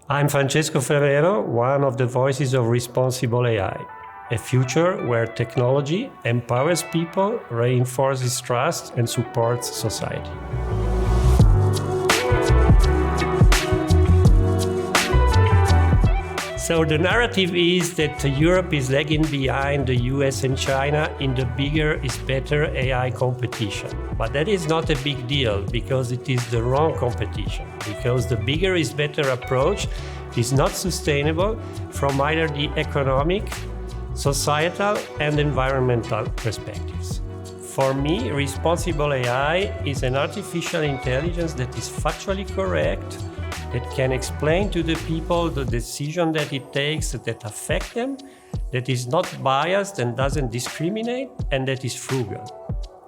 I'm Francesco Ferrero, one of the voices of responsible AI, a future where technology empowers people, reinforces trust, and supports society. So the narrative is that Europe is lagging behind the US and China in the bigger is better AI competition. But that is not a big deal because it is the wrong competition, because the bigger is better approach is not sustainable from either the economic, societal, and environmental perspectives. For me, responsible AI is an artificial intelligence that is factually correct, that can explain to the people the decision that it takes that affect them, that is not biased and doesn't discriminate, and that is frugal.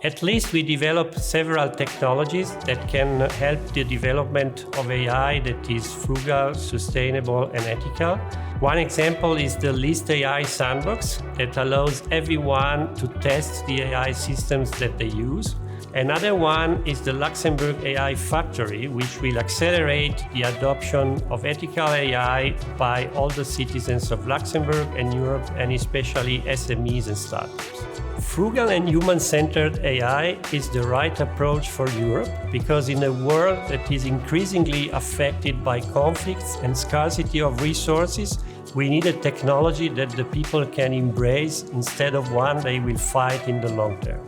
At LIST, we developed several technologies that can help the development of AI that is frugal, sustainable, and ethical. One example is the LIST AI Sandbox that allows everyone to test the AI systems that they use. Another one is the Luxembourg AI Factory, which will accelerate the adoption of ethical AI by all the citizens of Luxembourg and Europe, and especially SMEs and startups. Frugal and human-centered AI is the right approach for Europe because in a world that is increasingly affected by conflicts and scarcity of resources, we need a technology that the people can embrace instead of one they will fight in the long term.